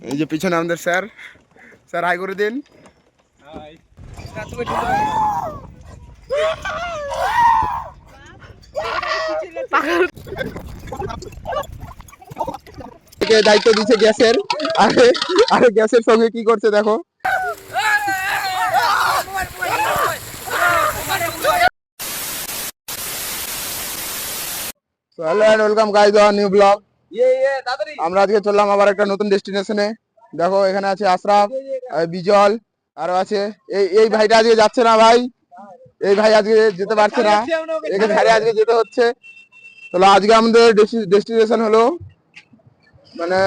এই যে পিছনে আমাদের স্যার, স্যার হাই করে দিন। দায়িত্ব দিচ্ছে গ্যাসের, আরে গ্যাসের সঙ্গে কি করছে দেখো। Hello and welcome guys on new blog. আমরা আজকে চললাম আবার একটা নতুন ডেস্টিনেশনে। দেখো এখানে আছে আশরাফ, বিজল, আরো আছে এই ভাইটা আজকে যাচ্ছে না ভাই, এই ভাই আজকে যেতে পারছে না, একে ধারে আজকে যেতে হচ্ছে। তাহলে আজকে আমাদের ডেস্টিনেশন হলো মানে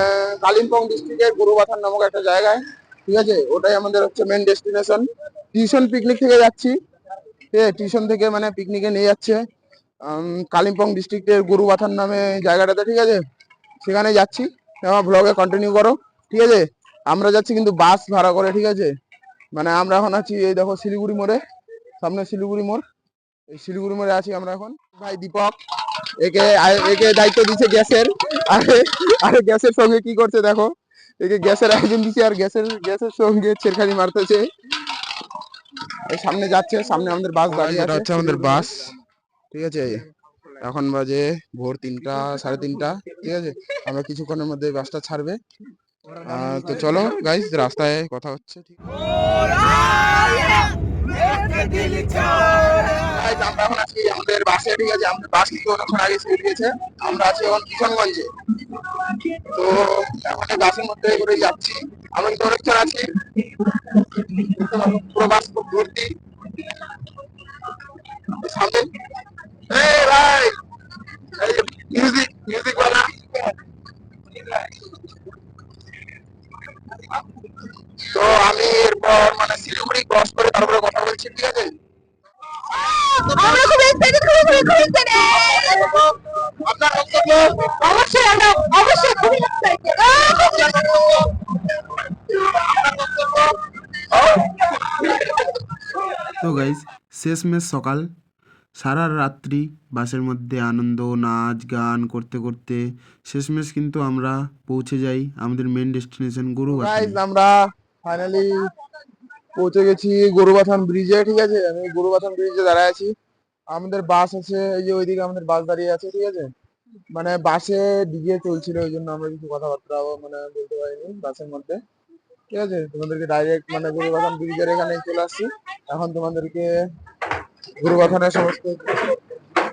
কালিম্পং ডিস্ট্রিক্টের গরুবাথান নামক একটা জায়গায়, ঠিক আছে? ওটাই আমাদের হচ্ছে মেন ডেস্টিনেশন। টিউশন পিকনিক থেকে যাচ্ছি, ঠিক আছে? টিউশন থেকে মানে পিকনিকে নিয়ে যাচ্ছে কালিম্পং ডিস্ট্রিক্টের গরুবাথান নামে জায়গাটাতে, ঠিক আছে? সেখানে যাচ্ছি, আমার ব্লগে কন্টিনিউ করো, ঠিক আছে? আমরা যাচ্ছি কিন্তু বাস ভাড়া করে, ঠিক আছে? মানে আমরা এখন আছি এই দেখো শিলিগুড়ি মোড়ে, সামনে শিলিগুড়ি মোড়, এই শিলিগুড়ি মোড়ে আছি আমরা এখন। ভাই দীপক একে একে দায়িত্ব দিচ্ছে গ্যাসের, আরে আরে গ্যাসের সঙ্গে কি করছে দেখো, একে গ্যাসের আয়োজন দিচ্ছে আর গ্যাসের সঙ্গে ছেড়খানি মারতেছে। এই সামনে যাচ্ছে, সামনে আমাদের বাস দাঁড়িয়ে আছে, হচ্ছে আমাদের বাস, ঠিক আছে? এখন বাজে ভোর 3টা 3:30, ঠিক আছে? আমরা কিছুক্ষণের মধ্যে বাসটা ছাড়বে। তো চলো গাইস, রাস্তায় কথা হচ্ছে। আমরা এখন আছি আমাদের বাসে, ঠিক আছে? আমাদের বাস কিন্তু অনেকক্ষণ আগে ছেড়ে দিয়েছে। আমরা আছি এখন কিশনগঞ্জে। তো এখন বাসের মধ্যে করে যাচ্ছি, আমরা কিন্তু অনেকক্ষণ আছি, পুরো বাস খুব ভর্তি। সামনে ভাই মিউজিক মিউজিক বানা। তো আমি এরপর মানে শিলিগুড়ি ক্রস করে তারপরে কথা বলছি, ঠিক আছে? আমরা খুব এক্সাইটেড, খুব এক্সাইটেড। আপনার বক্তব্য? অবশ্যই আমরা অবশ্যই খুব এক্সাইটেড। তো গাইজ শেষমেশ সকাল, সারা রাত্রি বাসের মধ্যে আনন্দ নাচ গান করতে করতে শেষমেশ কিন্তু আমরা পৌঁছে যাই আমাদের মেন ডেস্টিনেশন গরুবাথান। গাইস আমরা ফাইনালি পৌঁছে গেছি গরুবাথান ব্রিজে, ঠিক আছে? আমি গরুবাথান ব্রিজে দাঁড়ায় আছি, আমাদের বাস আছে এই যে ওইদিকে আমাদের বাস দাঁড়িয়ে আছে, ঠিক আছে? মানে বাসে ডিজে চলছিল, ওই জন্য আমরা কিছু কথাবার্তা মানে বলতে পারিনি বাসের মধ্যে, ঠিক আছে? তোমাদেরকে ডাইরেক্ট মানে গরুবাথান ব্রিজের এখানে চলে আসছি, এখন তোমাদেরকে গরুবাথানের সমস্ত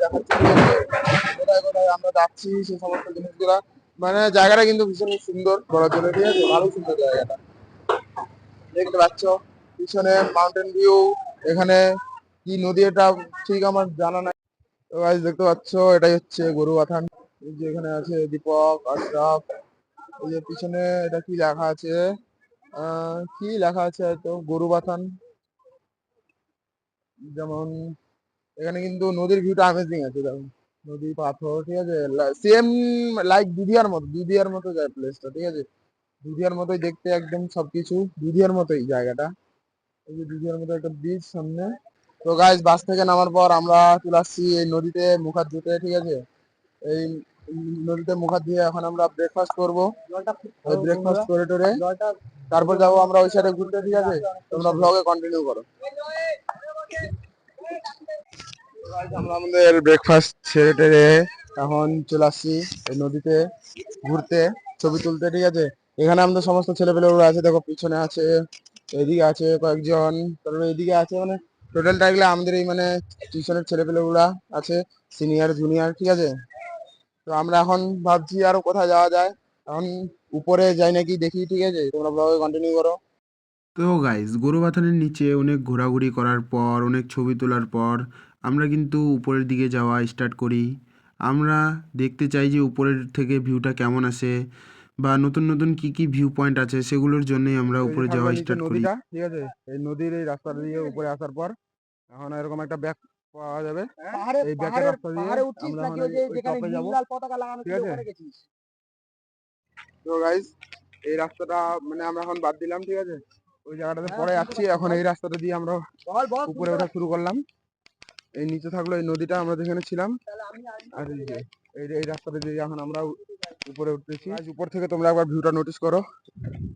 দেখাচ্ছি, ঠিক আছে? কোথায় কোথায় আমরা যাচ্ছি সেই সমস্ত জিনিসগুলা, মানে জায়গাটা কিন্তু ভীষণ সুন্দর ঘোরার জন্য, ঠিক আছে? ভালো সুন্দর জায়গাটা, দেখতে পাচ্ছ পিছনে মাউন্টেন ভিউ। এখানে কি নদী এটা ঠিক আমার জানা নাই। তো গাইস দেখতে পাচ্ছ এটাই হচ্ছে গরুবাথান। এই যে এখানে আছে দীপক, আশরাফ, এই যে পিছনে এটা কি লেখা আছে, কি লেখা আছে হয়তো গরুবাথান। যেমন এখানে কিন্তু নদীর ভিউটা অ্যামেজিং আছে, দেখো নদী পাথর, ঠিক আছে? সেম লাইক দুধিয়ার মতো যায় প্লেসটা, ঠিক আছে? দুধিয়ার মতোই দেখতে, একদম সবকিছু দুধিয়ার মতোই জায়গাটা। এই যে দুধিয়ার মতো একটা ব্রিজ সামনে। তো গাইস বাস থেকে নামার পর আমরা চলে আসছি এই নদীতে মুখ হাত ধুতে, ঠিক আছে? এই নদীতে মুখ হাত ধুয়ে এখন আমরা ব্রেকফাস্ট করবো, ব্রেকফাস্ট করে টোরে তারপর যাবো আমরা ওই সাইডে ঘুরতে, ঠিক আছে? তোমরা ব্লগে কন্টিনিউ করো। আমরা আমাদের ব্রেকফাস্ট সেরে টেরে এখন চলে আসছি এই নদীতে ঘুরতে, ছবি তুলতে, ঠিক আছে? এখানে আমাদের সমস্ত ছেলেপেলেগুলো আছে, দেখো পিছনে আছে, এদিকে আছে কয়েকজন, তারপরে এদিকে আছে, মানে টোটালটা এগুলো আমাদের এই মানে টিউশনের ছেলেপেলেগুলা আছে, সিনিয়র জুনিয়র, ঠিক আছে? তো আমরা এখন ভাবছি আরো কোথায় যাওয়া যায়, এখন উপরে যাই নাকি দেখি, ঠিক আছে? তোমরা ব্লগে কন্টিনিউ করো। তো গাইজ গরুবাথানের নিচে অনেক ঘোরাঘুরি করার পর অনেক ছবি তোলার পর আমরা কিন্তু উপরের দিকে যাওয়া স্টার্ট করি। আমরা দেখতে চাই যে উপরের থেকে ভিউটা কেমন আসে বা নতুন নতুন কি কি ভিউ পয়েন্ট আছে, সেগুলোর জন্যই আমরা এই যে উপরে থাকলো যাওয়া নিচে স্টার্ট করি। নদীটা, ঠিক আছে? এই নদীর এই রাস্তাটা দিয়ে উপরে আসার পর এখন এরকম একটা ব্যাগ পাওয়া যাবে, এই ব্যাগের রাস্তা দিয়ে আমরা এখন ওই টপে যাবো, ঠিক আছে? তো গাইস এই রাস্তাটা মানে আমরা এখন বাদ দিলাম, ঠিক আছে? ওই জায়গাটাতে পরে যাচ্ছি, এখন এই রাস্তাটা দিয়ে আমরা উপরে ওঠা শুরু করলাম। এই নিচে থাকলো এই নদীটা আমরা যেখানে ছিলাম, আর এই যে এই রাস্তাটা দিয়ে এখন আমরা উপরে উঠতেছি। উপর থেকে তোমরা একবার ভিউটা নোটিস করো,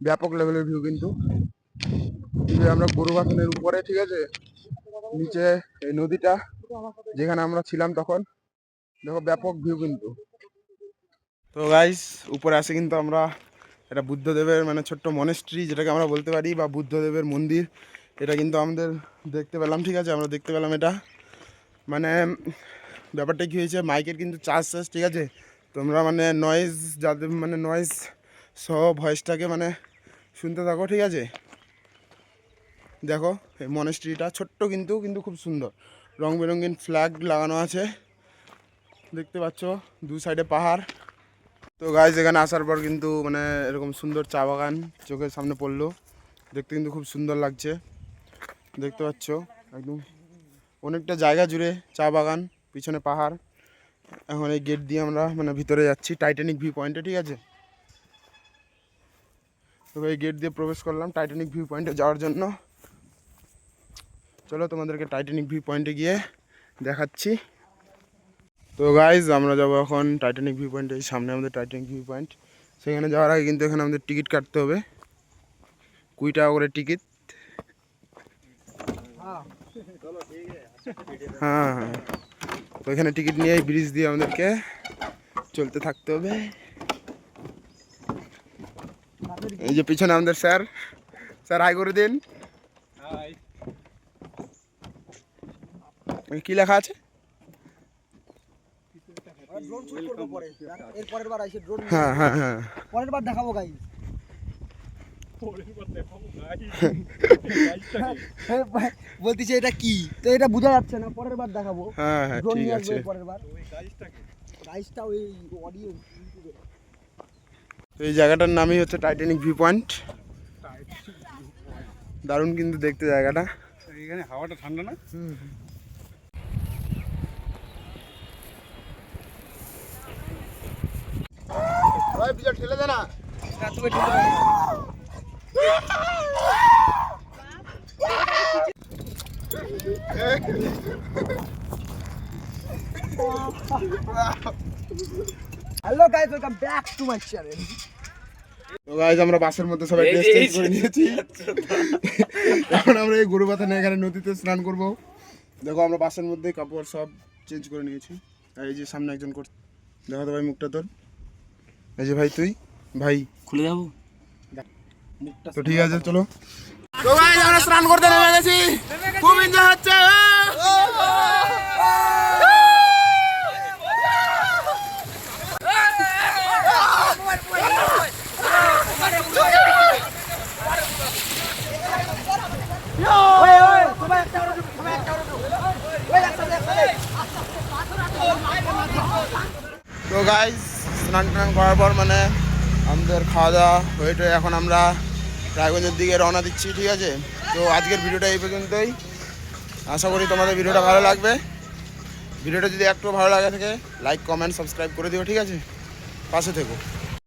ব্যাপক লেভেলের ভিউ কিন্তু। এই যে আমরা গরুবাথানের উপরে, ঠিক আছে, নিচে এই নদীটা যেখানে আমরা ছিলাম তখন, দেখো ব্যাপক ভিউ কিন্তু। তো গাইস উপরে আসে কিন্তু আমরা এটা বুদ্ধদেবের মানে ছোট্ট মনেস্ট্রি যেটাকে আমরা বলতে পারি, বা বুদ্ধদেবের মন্দির, এটা কিন্তু আমাদের দেখতে পেলাম, ঠিক আছে, আমরা দেখতে পেলাম এটা। মানে ব্যাপারটা কী হয়েছে, মাইকের কিন্তু চার্জ, ঠিক আছে, তোমরা মানে নয়েজ যাদের মানে নয়েজ সহ ভয়েসটাকে মানে শুনতে থাকো, ঠিক আছে। দেখো এই মনেস্ট্রিটা ছোট্ট কিন্তু কিন্তু খুব সুন্দর, রং বেরঙিন ফ্ল্যাগ লাগানো আছে, দেখতে পাচ্ছ, দু সাইডে পাহাড়। তো গাইস এখানে আসার পর কিন্তু মানে এরকম সুন্দর চা বাগান চোখের সামনে পড়লো, দেখতে কিন্তু খুব সুন্দর লাগছে, দেখতে পাচ্ছ একদম অনেকটা জায়গা জুড়ে চা বাগান, পিছনে পাহাড়। এখন এই গেট দিয়ে আমরা মানে ভিতরে যাচ্ছি টাইটানিক ভিউ পয়েন্টে, ঠিক আছে। তো এই গেট দিয়ে প্রবেশ করলাম টাইটানিক ভিউ পয়েন্টে যাওয়ার জন্য। চলো তোমাদেরকে টাইটানিক ভিউ পয়েন্টে গিয়ে দেখাচ্ছি। তো গাইজ আমরা যাবো এখন টাইটানিক ভিউ পয়েন্টে, এই সামনে আমাদের টাইটানিক ভিউ পয়েন্ট। সেখানে যাওয়ার আগে কিন্তু এখানে আমাদের টিকিট কাটতে হবে, 20 টাকা করে টিকিট। হ্যাঁ হ্যাঁ, তো এখানে টিকিট নিয়ে এই ব্রিজ দিয়ে আমাদেরকে চলতে থাকতে হবে। এই যে পিছনে আমাদের স্যার, স্যার হাই করে দিন। কি লেখা আছে? হ্যাঁ হ্যাঁ হ্যাঁ, পরের বার দেখাবো গাইস। বলতেছে এটা কি, তো এটা বোঝা যাচ্ছে না, পরের বার দেখাবো। হ্যাঁ হ্যাঁ ড্রোন ঠিক নিয়ে আছে। আসবো পরের বার। গাইসটা ওই অডিও। তো এই জায়গাটার নামই হচ্ছে টাইটানিক ভিউ পয়েন্ট। দারুণ কিন্তু দেখতে জায়গাটা। এখানে হাওয়াটা ঠান্ডা না? ভাই পিছনে ঠেলে দে না। Hello guys, welcome back to my channel. তো গাইস আমরা বাসের মধ্যে সবাই ড্রেস চেঞ্জ করে নিয়েছি। এখন আমরা এই গরুবাথানে এখানে নদীতে স্নান করব। দেখো আমরা বাসের মধ্যে কাপড় সব চেঞ্জ করে নিয়েছি। আর এই যে সামনে একজন করছে, দেখো তো ভাই মুখটা তোর। এই যে ভাই তুই ভাই খুলে যাবো। তো ঠিক আছে চলো। তো গাইস আমরা স্নান করতে নেমে গেছি, খুব এনজয় হচ্ছে। তো গাইস স্নান টান করার পর মানে আমাদের খাওয়া দাওয়া হয়ে টয়ে এখন আমরা রায়গঞ্জের দিকে রওনা দিচ্ছি, ঠিক আছে। তো আজকের ভিডিওটা এই পর্যন্তই, আশা করি তোমাদের ভিডিওটা ভালো লাগবে। ভিডিওটা যদি একটু ভালো লাগে থাকে লাইক কমেন্ট সাবস্ক্রাইব করে দিও, ঠিক আছে, পাশে থেকো।